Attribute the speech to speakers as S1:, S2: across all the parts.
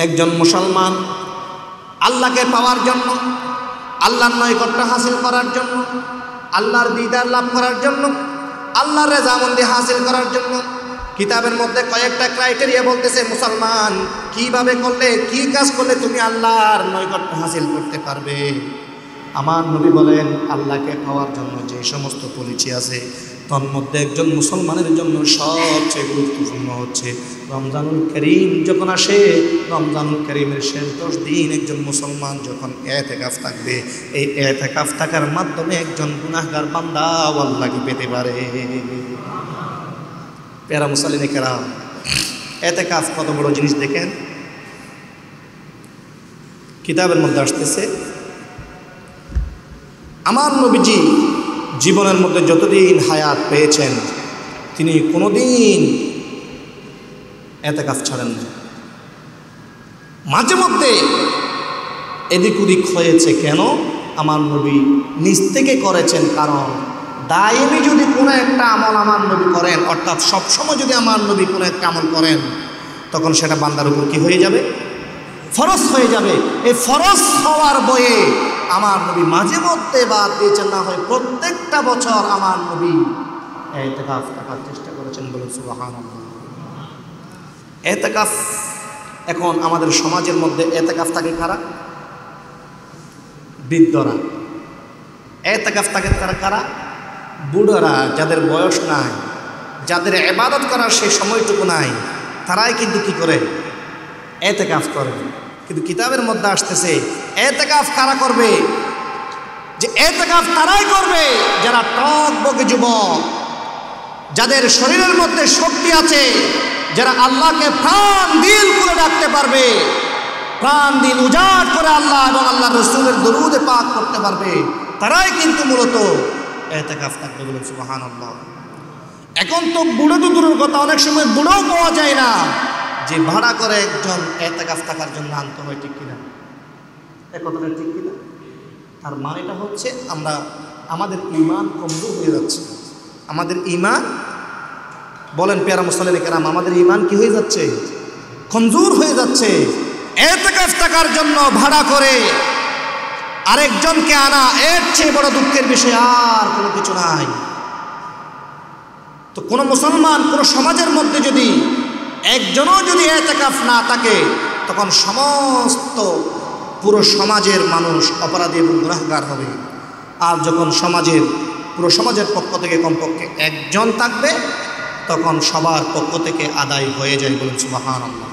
S1: একজন মুসলমান আল্লাহকে পাওয়ার জন্য, আল্লাহর নৈকট্য হাসিল করার জন্য, আল্লাহর দিদার লাভ করার জন্য, আল্লাহর রেজামন্দি হাসিল করার জন্য কিতাবের মধ্যে কয়েকটা ক্রাইটেরিয়া বলতেছে, মুসলমান কিভাবে করলে, কি কাজ করলে তুমি আল্লাহর নৈকট্য হাসিল করতে পারবে। আমার নবী বলেন, আল্লাহকে পাওয়ার জন্য যে সমস্ত পলিসি আছে তার মধ্যে একজন মুসলমানের জন্য সবচেয়ে গুরুত্বপূর্ণ হচ্ছে রমজানুল করিম যখন আসে, রমজানুল করিমের শেষ 10 দিন একজন মুসলমান যখন ইতিকাফ থাকবে, এই ইতিকাফ থাকার মাধ্যমে একজন গুনাহগার বান্দা আল্লাহকে পেতে পারে। প্যারা মুসলিম কেরাম, ইতিকাফ কত বড় জিনিস দেখেন। কিতাবের মধ্যে আসতেছে, আমার নবীজি জীবনের মধ্যে যতদিন হায়াত পেয়েছেন তিনি কোনোদিন ইতিকাফ ছাড়েন না। মাঝে মধ্যে এদিক ওদিক হয়েছে, কেন? আমার নবী নিজ থেকে করেছেন। কারণ দায়মি যদি কোনো একটা আমল আমার নবী করেন, অর্থাৎ সবসময় যদি আমার নবী কোনো একটা আমল করেন, তখন সেটা বান্দার উপর কি হয়ে যাবে? ফরজ হয়ে যাবে। এই ফরজ হওয়ার বয়ে আমার নবী মাঝে মধ্যে বাদ দিয়েছেন, না হয় প্রত্যেকটা বছর আমার নবী ইতিকাফ থাকার চেষ্টা করেছেন। বলুন সুবহানাল্লাহ। ইতিকাফ এখন আমাদের সমাজের মধ্যে ইতিকাফ থাকে কারা? বৃদ্ধরা। ইতিকাফ থাকে কারা? বুড়োরা, যাদের বয়স নাই, যাদের ইবাদত করার সেই সময়টুকু নাই, তারাই কিন্তু কি করে? ইতিকাফ করে। কিন্তু কিতাবের মধ্যে আসতেছে ইতিকাফ কারা করবে? যে ইতিকাফ তারাই করবে যারা টকবকে যুবক, যাদের শরীরের মধ্যে শক্তি আছে, যারা আল্লাহকে প্রাণ দিল করে ডাকতে পারবে, প্রাণ দিল উজাড় করে আল্লাহ এবং আল্লাহর রাসূলের দরুদ পাক করতে পারবে, তারাই কিন্তু মূলত ইতিকাফ থাকবে। বলুন সুবহানাল্লাহ। এখন তো বুড়ো তো দূরের কথা, অনেক সময় বুড়োও পাওয়া যায় না যে ভাড়া করে একজন ইতিকাফ থাকার জন্য আনতে হয়। ঠিক কিনা? এ কথাটা ঠিক কিনা? তার মানেটা হচ্ছে আমাদের ঈমান কমজোর হয়ে যাচ্ছে। আমাদের ঈমান, বলেন প্যারা মুসলিম কেরাম, আমাদের ঈমান কি হয়ে যাচ্ছে? কমজোর হয়ে যাচ্ছে। ইতিকাফ থাকার জন্য ভাড়া করে আরেকজনকে আনা, এর চেয়ে বড় দুঃখের বিষয় আর কোনো কিছু নাই। তো কোনো মুসলমান, কোনো সমাজের মধ্যে যদি একজনও যদি ইতিকাফ না থাকে, তখন সমস্ত পুরো সমাজের মানুষ অপরাধী এবং গুনাহগার হবে। আর যখন পুরো সমাজের পক্ষ থেকে কমপক্ষে একজন থাকবে, তখন সবার পক্ষ থেকে আদায় হয়ে যায়। বলুন সুবহানাল্লাহ।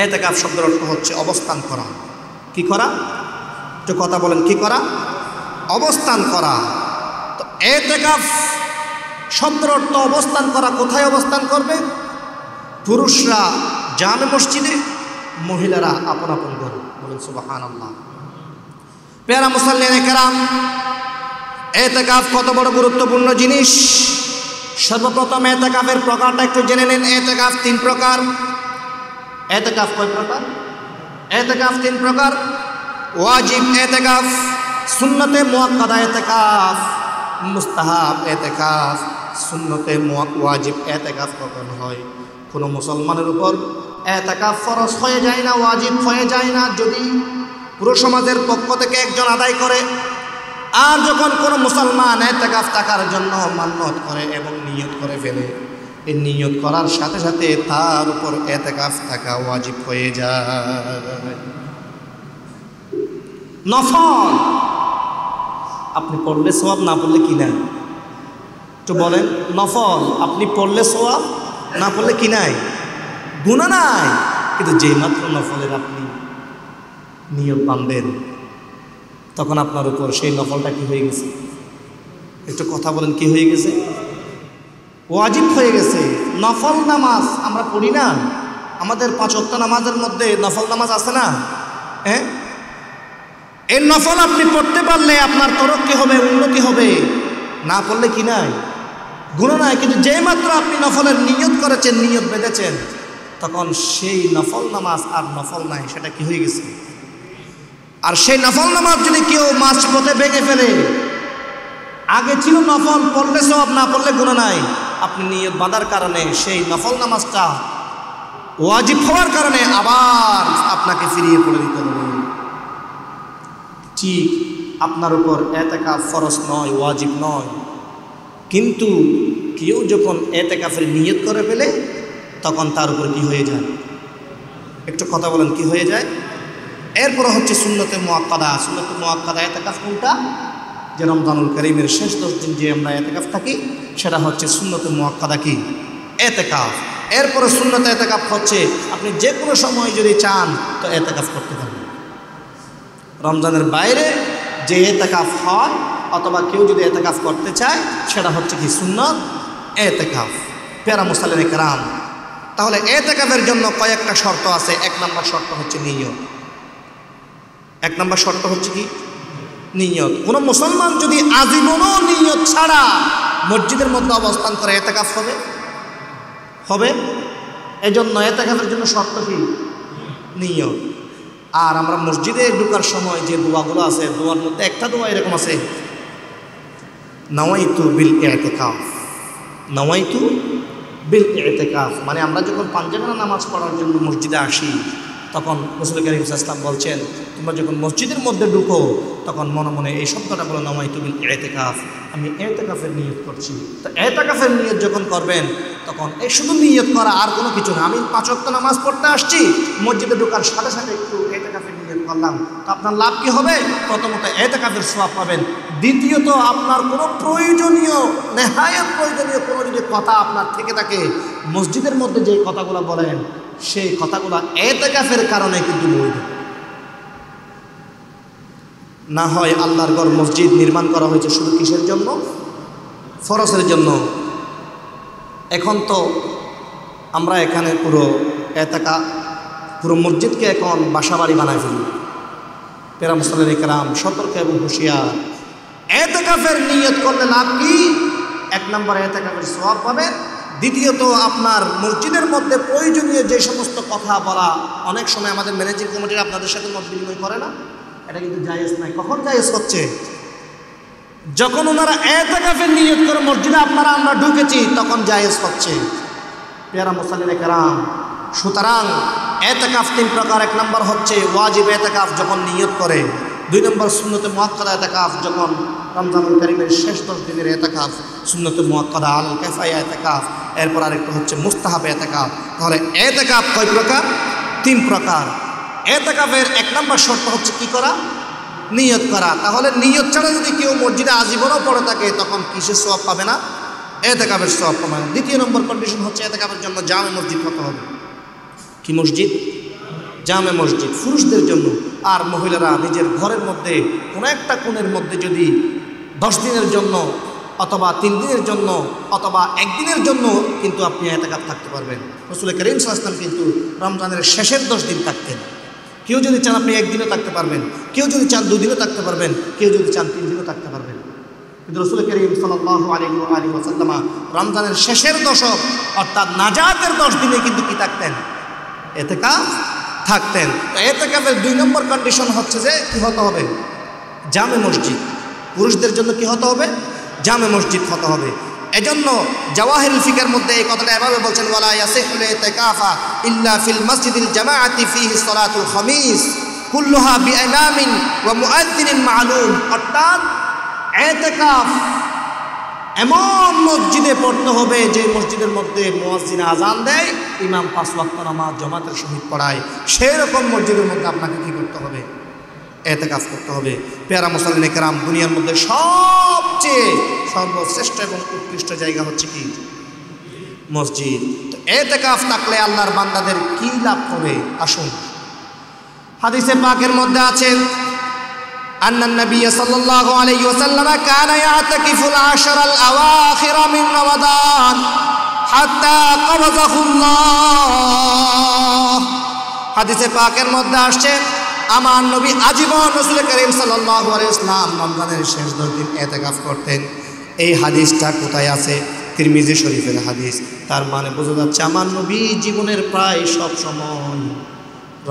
S1: ইতিকাফ শব্দের অর্থ হচ্ছে অবস্থান করা। কি করা? একটু কথা বলেন, কি করা? অবস্থান করা। তো ইতিকাফ শব্দের অর্থ অবস্থান করা। কোথায় অবস্থান করবে? পুরুষরা জামে মসজিদে, মহিলারা আপন আপন ঘরে। বলুন সুবহানাল্লাহ। প্যারা মুসলিম কেরাম, ইতিকাফ কত বড় গুরুত্বপূর্ণ জিনিস। সর্বপ্রথম ইতিকাফের প্রকারটা একটু জেনে নেন। ইতিকাফ 3 প্রকার। ইতিকাফ কয় প্রকার? ইতিকাফ 3 প্রকার। ওয়াজিব ইতিকাফ, সুন্নতে মুআক্কাদা ইতিকাফ, মুস্তাহাব ইতিকাফ। সুন্নতে ওয়াজিব ইতিকাফ কখন হয়? কোনো মুসলমানের উপর ইতিকাফ ফরজ হয়ে যায় না, ওয়াজিব হয়ে যায় না যদি পুরো সমাজের পক্ষ থেকে একজন আদায় করে। আর যখন কোনো মুসলমান ইতিকাফ থাকার জন্য মান্যত করে এবং নিয়ত করে ফেলে, এই নিয়ত করার সাথে সাথে তার উপর ইতিকাফ থাকা ওয়াজিব হয়ে যায়। নফল আপনি পড়লে সওয়াব, না পড়লে কি নাই? তো বলেন, নফল আপনি পড়লে সওয়াব, না পড়লে কি নাই? গুনাহ নাই। কিন্তু যেই মাত্র নফলের আপনি নিয়ত বাঁধবেন, তখন আপনার উপর সেই নফলটা কি হয়ে গেছে? একটু কথা বলেন, কি হয়ে গেছে? ওয়াজিব হয়ে গেছে। নফল নামাজ আমরা পড়ি না, আমাদের 5 ওয়াক্ত নামাজের মধ্যে নফল নামাজ আছে না? হ্যাঁ, এই নফল আপনি পড়তে পারলে আপনার তরক্কি হবে, উন্নতি হবে। না পড়লে কি নাই? গুনাহ নাই। কিন্তু যেই মাত্র আপনি নফলের নিয়ত করেছেন, নিয়ত বেঁধেছেন, তখন সেই নফল নামাজ আর নফল নাই, সেটা কি হয়ে গেছে? আর সেই নফল নামাজ যদি কেউ মাঝপথে ভেঙে ফেলে, আগে ছিল নফল পড়লে সওয়াব, না পড়লে গুনাহ নাই, আপনি নিয়ত বাঁধার কারণে সেই নফল নামাজটা ওয়াজিব হওয়ার কারণে আবার আপনাকে ফিরিয়ে পড়ে দিতে হবে। ঠিক আপনার উপর এতেকাফ ফরজ নয়, ওয়াজিব নয়, কিন্তু কেউ যখন এতেকাফের নিয়ত করে ফেলে তখন তার উপর কি হয়ে যায়? একটু কথা বলেন, কি হয়ে যায়? এরপর হচ্ছে সুন্নতে মুআক্কাদা। সুন্নতে মুআক্কাদা এতেকাফ কোনটা? যে রমজানুল কারীমের শেষ 10 দিন যে আমরা এতেকাফ থাকি সেটা হচ্ছে সুন্নতে মুআক্কাদা, কি এতেকাফ। এরপরে সুন্নতে এতেকাফ হচ্ছে আপনি যে কোনো সময় যদি চান তো এতেকাফ করতে পারবেন। রমজানের বাইরে যে এতেকাফ হয় অথবা কেউ যদি এতেকাফ করতে চায় সেটা হচ্ছে কি সুন্নত এতেকাফ। প্যারা মুসাল্লিন কেরাম, তাহলে এতেকাফের জন্য কয়েকটা শর্ত আছে। 1 নম্বর শর্ত হচ্ছে নিয়ত। 1 নম্বর শর্ত হচ্ছে কি? নিয়ত। কোনো মুসলমান যদি আজীবনও নিয়ত ছাড়া মসজিদের মধ্যে অবস্থান করে এতেকাফ হবে। এজন্য এতেকাফের জন্য শর্ত কি? নিয়ত। আর আমরা মসজিদে ঢোকার সময় যে দোয়াগুলো আছে, দোয়ার মধ্যে একটা দোয়া এরকম আছে, নাওয়াইতু বিল ইতিকাফ। নাওয়াইতু বিল ইতিকাফ মানে আমরা যখন পাঞ্জাবের নামাজ পড়ার জন্য মসজিদে আসি তখন রাসূল কারীম সাল্লাল্লাহু আলাইহি ওয়াসাল্লাম বলছেন, তোমরা যখন মসজিদের মধ্যে ঢুকো তখন মনে মনে এই শব্দটা বলো, নাওয়াইতু বিল ইতিকাফ, আমি ইতিকাফের নিয়ত করছি। তো ইতিকাফের নিয়ত যখন করবেন তখন এই শুধু নিয়ত করা, আর কোনো কিছু না। আমি 5 ওয়াক্ত নামাজ পড়তে আসছি, মসজিদে ঢোকার সাথে সাথে একটু ইতিকাফের নিয়ত করলাম, তো আপনার লাভ কি হবে? প্রথমত ইতিকাফের সওয়াব পাবেন, দ্বিতীয়ত আপনার কোনো প্রয়োজনীয়, নেহায়েত প্রয়োজনীয় কোনো যদি কথা আপনার থেকে থাকে, মসজিদের মধ্যে যে কথাগুলো বলেন সেই কথাগুলো ইতিকাফের কারণে কিন্তু বৈধ। না হয় আল্লাহর ঘর মসজিদ নির্মাণ করা হয়েছে শুধু কিসের জন্য? ফরজের জন্য। এখন তো আমরা এখানে পুরো মসজিদকে এখন বাসাবাড়ি বানায় ফেলি। প্যারা মুসাল্লিন কেরাম, সতর্ক এবং হুঁশিয়ার। ইতিকাফের নিয়ত করলে লাভ কি? 1 নম্বর ইতিকাফের সওয়াব পাবেন, দ্বিতীয়ত আপনার মসজিদের মধ্যে প্রয়োজনীয় যে সমস্ত কথা বলা, অনেক সময় আমাদের ম্যানেজিং কমিটির আপনাদের সাথে মত বিনিময় করে না, এটা কিন্তু জায়েজ নাই। কখন জায়েজ হচ্ছে? যখন ওনারা ইতিকাফের নিয়ত করে মসজিদে আমরা ঢুকেছি তখন জায়েজ হচ্ছে। প্যারা মুসাল্লিন কেরাম, সুতরাং ইতিকাফ 3 প্রকার। 1 নম্বর হচ্ছে ওয়াজিব ইতিকাফ যখন নিয়ত করে, 2 নম্বর সুন্নতে মুআক্কাদা ইতিকাফ যখন রমজানুল কারীমের শেষ 10 দিনের ইতিকাফ, সুন্নতে মুআক্কাদা আল কিফায়া ইতিকাফ, এরপর আরেকটা হচ্ছে মুস্তাহাব ইতিকাফ। তাহলে ইতিকাফ কয় প্রকার? 3 প্রকার। ইতিকাফের 1 নম্বর শর্ত হচ্ছে কি করা? নিয়ত করা। তাহলে নিয়ত ছাড়া যদি কেউ মসজিদে আজীবনও পড়ে থাকে তখন কিসের সওয়াব পাবে না? ইতিকাফের সওয়াব পাবে না। 2 নম্বর কন্ডিশন হচ্ছে ইতিকাফের জন্য জামে মসজিদ হতে হবে। কি মসজিদ? জামে মসজিদ পুরুষদের জন্য। আর মহিলারা নিজের ঘরের মধ্যে কোনো একটা কোণের মধ্যে যদি 10 দিনের জন্য অথবা 3 দিনের জন্য অথবা 1 দিনের জন্য কিন্তু আপনি ইতিকাফ থাকতে পারবেন। রাসূল কারীম সাল্লাল্লাহু আলাইহি ওয়াসাল্লাম কিন্তু রমজানের শেষের 10 দিন থাকতেন। কেউ যদি চান আপনি 1 দিনও থাকতে পারবেন, কেউ যদি চান 2 দিনও থাকতে পারবেন, কেউ যদি চান 3 দিনও থাকতে পারবেন। কিন্তু রাসূল কারীম সাল্লাল্লাহু আলাইহি ওয়াসাল্লাম রমজানের শেষের দশক অর্থাৎ নাজাতের 10 দিনে কিন্তু কি থাকতেন? ইতিকাফ থাকতেন। তো ইতিকাফের 2 নম্বর কন্ডিশন হচ্ছে যে কি হতে হবে? জামে মসজিদ। পুরুষদের জন্য কি হতে হবে? জামে মসজিদ হতে হবে। এজন্য জাওয়াহিরুল ফিকের মধ্যে এই কথাটা এভাবে বলছেন, ওয়ালা ইয়াসিহুল ইতিকাফা ইল্লা ফিল মাসজিদিল জামাআতি ফিহি সালাতুল খামিস কুল্লুহা বিইমামিন ওয়া মুআদ্দিনিন মা'লুম। অর্থাৎ ইতিকাফ এমন মসজিদে পড়তে হবে যে মসজিদের মধ্যে মুয়াজ্জিন আজান দেয়, ইমাম 5 ওয়াক্ত নামাজ জামাতের সহিত পড়ায়, সেই রকম মসজিদের মধ্যে আপনাকে কি করতে হবে? ইতিকাফ করতে হবে। প্যারা মুসাল্লিন কেরাম, দুনিয়ার মধ্যে সবচেয়ে সর্বশ্রেষ্ঠ এবং উৎকৃষ্ট জায়গা হচ্ছে কি? মসজিদ। তো ইতিকাফ থাকলে আল্লাহর বান্দাদের কি লাভ হবে? আসুন, হাদিসে পাকের মধ্যে আছে, আন্নান নবী সাল্লাল্লাহু আলাইহি ওয়াসাল্লাম কানা ইয়াতাকিফুল আশরাল আওয়াখির মিন রমাদান হাত্তা কবযাহুল্লাহ। হাদিসে পাকের মধ্যে আসছে আমার নবী আজীবন রাসূল কারীম সাল্লাল্লাহু আলাইহি ওয়াসাল্লাম রমজানের শেষ 10 দিন ইতিকাফ করতেন। এই হাদিসটা কোথায় আছে? তিরমিজি শরীফের হাদিস। তার মানে বোঝা যাচ্ছে আমার নবী জীবনের প্রায় সব সময়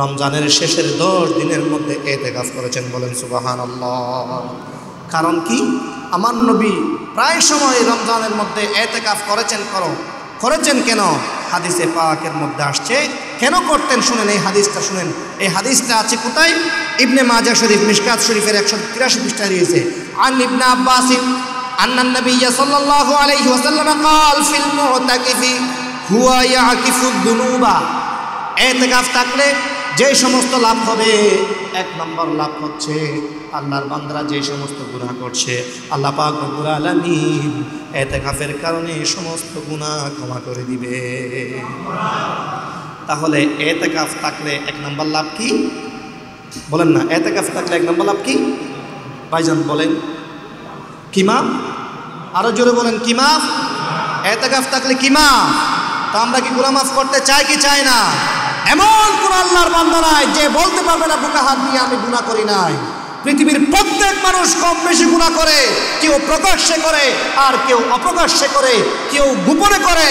S1: রমজানের শেষের 10 দিনের মধ্যে ইতিকাফ করেছেন। বলেন সুবহানাল্লাহ। কারণ কি? আমার নবী প্রায় সময় রমজানের মধ্যে ইতিকাফ করেছেন কেন? হাদিসে পাকের মধ্যে আসছে কেন করতেন শুনেন, এই হাদিসটা শুনেন। এই হাদিসটা আছে কোথায়? ইবনে মাজাহ শরীফ মিশকাত শরীফের 183 পৃষ্ঠায় রয়েছে। আন ইবনে আব্বাস আন্নান নবী সাল্লাল্লাহু আলাইহি ওয়াসাল্লাম قال في المعتكف هو يعكف الذنوب। ইতিকাফ থাকলে যে সমস্ত লাভ হবে, এক নম্বর লাভ হচ্ছে আল্লাহর বান্দারা যে সমস্ত গুনাহ করছে আল্লাহ পাক রব্বুল আলামিন ইতিকাফের কারণে সমস্ত গুনাহ ক্ষমা করে দিবে। তাহলে ইতিকাফ থাকলে এক নম্বর লাভ কি বলেন না? ইতিকাফ থাকলে এক নম্বর লাভ কি ভাইজান বলেন? কি মাফ? আরো জোরে বলেন, কি মাফ? ইতিকাফ থাকলে কি মাফ? তো আমরা কি গুনাহ মাফ করতে চাই কি চাই না? এমন কোন আল্লাহর বান্দা নাই যে বলতে পারবে না বুকে হাত দিয়ে আমি গুনাহ করি নাই। পৃথিবীর প্রত্যেক মানুষ কম বেশি গুনাহ করে, কেউ প্রকাশ্যে করে আর কেউ অপ্রকাশ্যে করে, কেউ গোপনে করে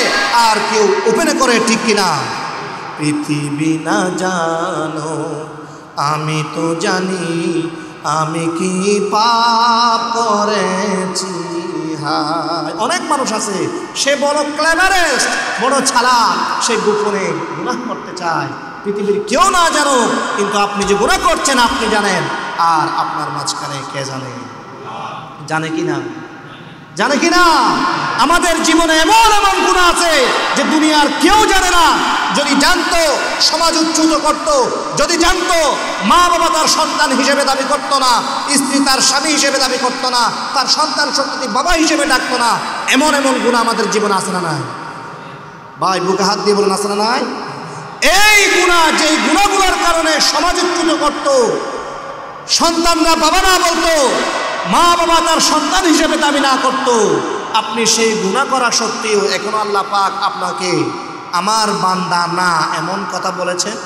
S1: আর কেউ ওপেনে করে, ঠিক কিনা? পৃথিবী না জানো আমি তো জানি আমি কি পাপ করেছি। অনেক মানুষ আছে সে বড় ক্লেভারেস্ট, বড় চালাক, সে গোপনে গুনাহ করতে চায়, পৃথিবীর কেউ না জানো, কিন্তু আপনি যে গুনাহ করছেন আপনি জানেন, আর আপনার মাঝখানে কে জানে? জানে কি না? জানে কি না? আমাদের জীবনে এমন এমন গুনাহ আছে যে দুনিয়ার কেউ জানে না। যদি জানতো সমাজ উচ্চুত করত, যদি জানতো মা বাবা তার সন্তান হিসেবে দাবি করতো না, স্ত্রী তার স্বামী হিসেবে দাবি করতো না, তার সন্তান সন্ততি বাবা হিসেবে ডাকতো না। এমন এমন গুনাহ আমাদের জীবনে আছে না নাই? ভাই বুকে হাত দিয়ে বলেন আছে না নাই? এই গুনাহ, যেই গুনাহগুলোর কারণে সমাজ উচ্চুত করত, সন্তানরা বাবা না বলতো, মা বাবা তার সন্তান হিসেবে দাবি না করত, আপনি সেই গুনাহ করা সত্ত্বেও এখনো আল্লাহ পাক আপনাকে আমার বান্দা না এমন কথা বলেছেন।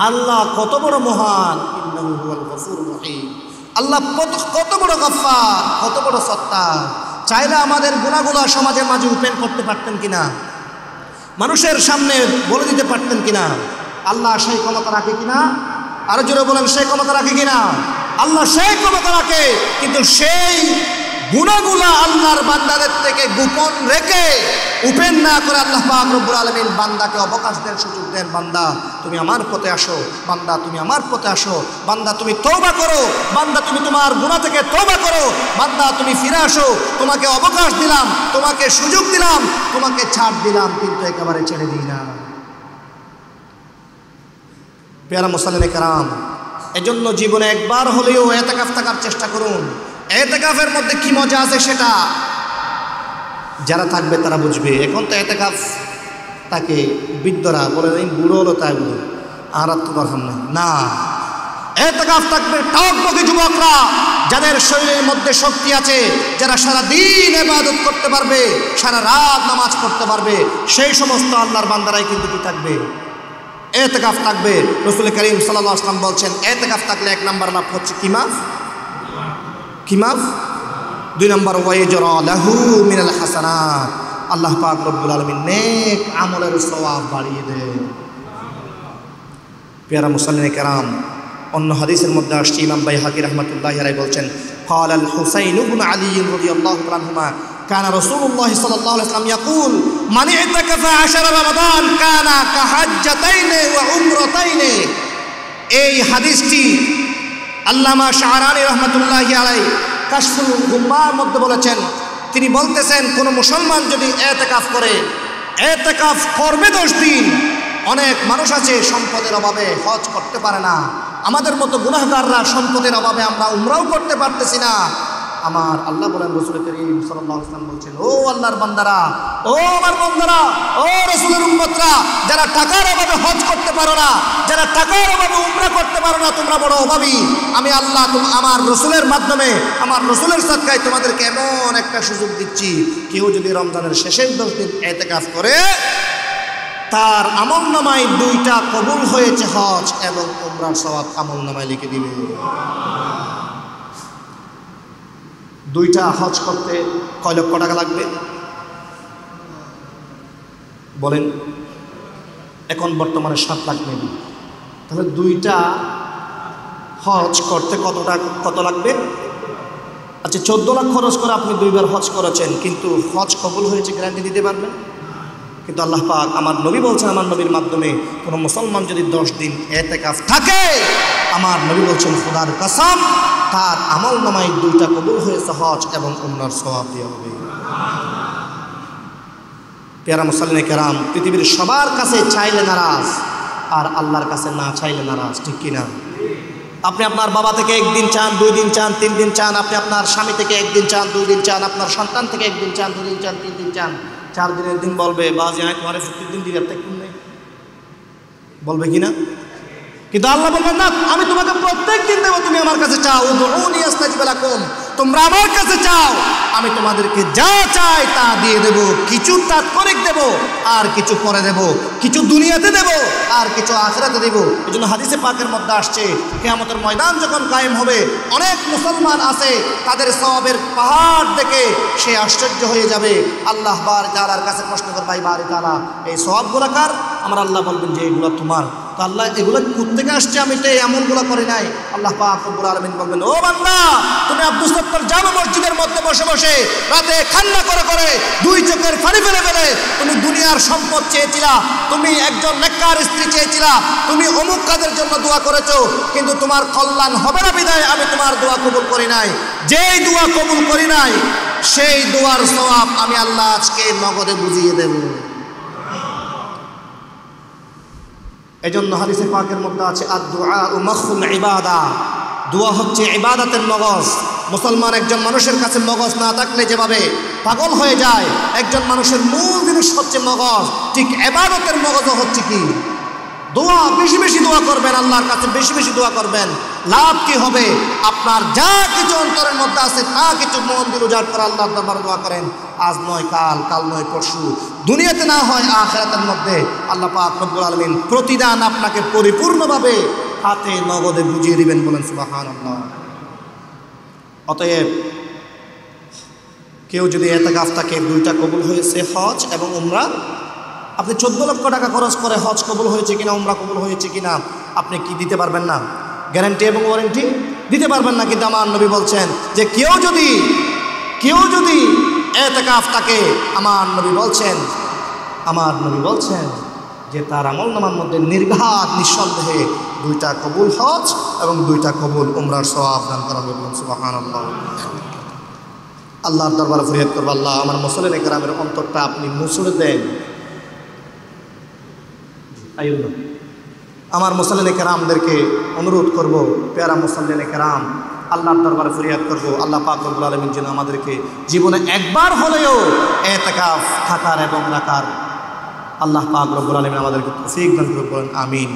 S1: আল্লাহ কত বড় মহান, ইন্নাহু হুয়াল গফুরুর রহিম। আল্লাহ কত বড় গফফার, কত বড় সত্তার। চাইলে আমাদের গুনাহগুলো সমাজের মাঝে ওপেন করতে পারতেন কিনা, মানুষের সামনে বলে দিতে পারতেন কিনা? আল্লাহ সেই ক্ষমতা রাখে কিনা? আরো জোরে বলেন, সেই ক্ষমতা রাখে কিনা? আল্লাহ সেই ক্ষমতা রাখে, কিন্তু সেই গুনাহগুলা আল্লাহর বান্দাদের থেকে গোপন রেখে ওপেন না করে আল্লাহ পাক রব্বুল আলামিন বান্দাকে অবকাশ দেন, সুযোগ দেন। বান্দা তুমি আমার পথে আসো, বান্দা তুমি আমার পথে আসো, বান্দা তুমি তওবা করো, বান্দা তুমি তোমার গুনাহ থেকে তওবা করো, বান্দা তুমি ফিরে আসো। তোমাকে অবকাশ দিলাম, তোমাকে সুযোগ দিলাম, তোমাকে ছাড় দিলাম, কিন্তু একেবারে ছেড়ে দিই না। পেয়ারা মুসল্লিনে কেরাম, এজন্য জীবনে একবার হলেও ইতিকাফ থাকার চেষ্টা করুন। ইতিকাফের মধ্যে কি মজা আছে সেটা যারা থাকবে তারা বুঝবে। এখন তো ইতিকাফ তাকে বৃদ্ধরা বলে নেই, বুড়ো হলো তাই বলে আর তো দরকার নেই না। ইতিকাফ থাকবে টকবকে যুবকরা, যাদের শরীরের মধ্যে শক্তি আছে, যারা সারা দিন ইবাদত করতে পারবে, সারা রাত নামাজ পড়তে পারবে, সেই সমস্ত আল্লাহর বান্দারাই কিন্তু কি থাকবে? ইতিকাফ থাকবে। রাসূল করিম সাল্লাল্লাহু আলাইহি ওয়াসাল্লাম বলছেন ইতিকাফ থাকলে এক নাম্বার লাভ হচ্ছে কি মাফ? কি মাফ? দুই নাম্বার ওয়াইজরা লাহু মিনাল হাসানাত, আল্লাহ পাক রব্বুল আলামিন নেক আমলের সওয়াব বাড়িয়ে দেন। পেয়ারা মুসল্লিনে কেরাম, অন্য হাদিসের মধ্যে আসছে, ইমাম বাইহাকি রাহমাতুল্লাহি আলাইহি বলছেন قال الحسين بن علي رضي الله عنهما كان رسول الله صلى الله عليه وسلم يقول من اعتكف 10 رمضان كان كحجتين وعمرتين। এই হাদিসটি আল্লামা শাহরানি রহমাতুল্লাহি আলাইহি কাশফুল গুম্মার মধ্যে বলেছেন। তিনি বলতেছেন কোন মুসলমান যদি ইতিকাফ করে, ইতিকাফ করবে 10 দিন। অনেক মানুষ আছে সম্পদের অভাবে হজ করতে পারে না, আমাদের মতো গুনাহগাররা সম্পদের অভাবে আমরা উমরাও করতে পারতেছি না। আমার আল্লাহ বলেন, রাসূল করিম সাল্লাল্লাহু আলাইহি ওয়াসাল্লাম বলছেন, ও আল্লাহর বান্দারা, ও আমার বান্দারা, ও রাসূলের উম্মতরা, যারা টাকার অভাবে হজ করতে পারো না, যারা টাকার অভাবে উমরা করতে পারো না, তোমরা বড় অভাবী। আমি আল্লাহ আমার রাসূলের মাধ্যমে, আমার রাসূলের সাদকায় তোমাদেরকে এমন একটা সুযোগ দিচ্ছি, কেউ যদি রমজানের শেষের 10 দিন ইতিকাফ করে, তার আমলনামায় 2টা কবুল হয়েছে হজ এবং উমরার সওয়াব আমলনামায় লিখে দিবে। 2টা হজ করতে কয় লক্ষ টাকা লাগবে বলেন? এখন বর্তমানে 7 লাখ নেবে। তাহলে 2টা হজ করতে কত লাগবে? আচ্ছা 14 লাখ খরচ করে আপনি 2বার হজ করেছেন, কিন্তু হজ কবুল হয়েছে গ্যারান্টি দিতে পারবেন? কিন্তু আল্লাহ পাক আমার নবী বলছেন, আমার নবীর মাধ্যমে কোনো মুসলমান যদি 10 দিন এতেকাফ থাকে, আমার নবী বলছেন খোদার কসম তার আমল নামায় 2টা কবুল হয়েছে, হজ এবং উমরার সওয়াব দেওয়া হবে। পেয়ারা মুসল্লিনে কেরাম, পৃথিবীর সবার কাছে চাইলে নারাজ, আর আল্লাহর কাছে না চাইলে নারাজ, ঠিক কিনা? আপনি আপনার বাবা থেকে 1 দিন চান, 2 দিন চান, 3 দিন চান, আপনি আপনার স্বামী থেকে 1 দিন চান, 2 দিন চান, আপনার সন্তান থেকে 1 দিন চান, 2 দিন চান, 3 দিন চান, 4 দিনের দিন বলবে বাজি আমি তোমার 70 দিন দিবে, বলবে কিনা? কিন্তু আল্লাহ বলবেন না, আমি তোমাকে প্রত্যেক দিন দেবো, তুমি আমার কাছে চাও, উদউনি আস্তাজিব লাকুম, তোমরা আমার কাছে চাও, আমি তোমাদেরকে যা চাই তা দিয়ে দেব। কিছু তাৎক্ষণিক দেব, আর কিছু পরে দেব, কিছু দুনিয়াতে দেব, আর কিছু আখিরাতে দেব। এই জন্য হাদিসে পাকের মধ্যে আসছে, কিয়ামতের ময়দান যখন কায়েম হবে, অনেক মুসলমান আছে, তাদের সওয়াবের পাহাড় দেখে সে আশ্চর্য হয়ে যাবে। আল্লাহ বারি তাআলার কাছে প্রশ্ন করবে, ভাই বারি তাআলা এই সওয়াবগুলো কার? আমার আল্লাহ বলবেন যে এগুলো তোমার। তো আল্লাহ এগুলো কোত্থেকে আসছে? আমি তো এমনগুলো করি নাই। আল্লাহ পাক রব্বুল আলামিন বলবেন, ও বান্দা, তুমি আব্দুস সাত্তার জামে মসজিদের মধ্যে বসে বসে রাতে কান্না করে করে 2 চোখের পানি ফেলে ফেলে তুমি দুনিয়ার সম্পদ চেয়েছিলা, তুমি একজন নেককার স্ত্রী চেয়েছিলা, তুমি অমুক কাজের জন্য দোয়া করেছো, কিন্তু তোমার কল্যাণ হবে না বিধায় আমি তোমার দোয়া কবুল করি নাই। যেই দোয়া কবুল করি নাই সেই দোয়ার সওয়াব আমি আল্লাহ আজকে নগদে বুঝিয়ে দেব। এজন্য হাদিসে পাকের মধ্যে আছে, আদ-দুআ মাখুল ইবাদা, দোয়া হচ্ছে ইবাদতের মগজ। মুসলমান একজন মানুষের কাছে মগজ না থাকলে যেভাবে পাগল হয়ে যায়, একজন মানুষের মূল জিনিস হচ্ছে মগজ, ঠিক ইবাদতের মগজও হচ্ছে কি? দোয়া। বেশি বেশি দোয়া করবেন, আল্লাহর কাছে বেশি বেশি দোয়া করবেন। লাভ কি হবে? আপনার যা কিছু অন্তরের মধ্যে আছে তা কিছু মন দিল উজাড় করে আল্লাহর দরবারে দোয়া করেন। আজ নয় কাল, কাল নয় পরশু, দুনিয়াতে না হয় আখিরাতের মধ্যে আল্লাহ পাক রব্বুল আলামিন প্রতিদান আপনাকে পরিপূর্ণভাবে হাতে নগদে বুঝিয়ে দিবেন। বলেন সুবহানাল্লাহ। অতএব কেউ যদি এতেকাফ থাকে, 2টা কবুল হয়েছে, হজ এবং উমরা। আপনি 14 লক্ষ টাকা খরচ করে হজ কবুল হয়েছে কিনা, উমরা কবুল হয়েছে কিনা আপনি কি দিতে পারবেন না? গ্যারান্টি এবং ওয়ারেন্টি দিতে পারবেন না। কিন্তু আমার নবী বলছেন যে কেউ যদি এতেকাফ থাকে, আমার নবী বলছেন যে তার আমলনামার মধ্যে নির্ঘাত নিঃসন্দেহে 2টা কবুল হজ এবং 2টা কবুল উমরার সওয়াব দান করা হবে। সুবহানাল্লাহ। আল্লাহর দরবারে ফরিয়াদ করব, আল্লাহ আমার মুসলিম কেরামের অন্তরটা আপনি মুছড়ে দেন। আমার মুসল্লিনে কেরামদেরকে অনুরোধ করব, পেয়ারা মুসল্লিনে কেরাম, আল্লাহর দরবারে ফরিয়াদ করব, আল্লাহ পাক রব্বুল আলামিন যেন আমাদেরকে জীবনে একবার হলেও ইতিকাফ থাকার এবং রাখার আল্লাহ পাক রব্বুল আলামিন আমাদেরকে তৌফিক দান করুন। আমিন।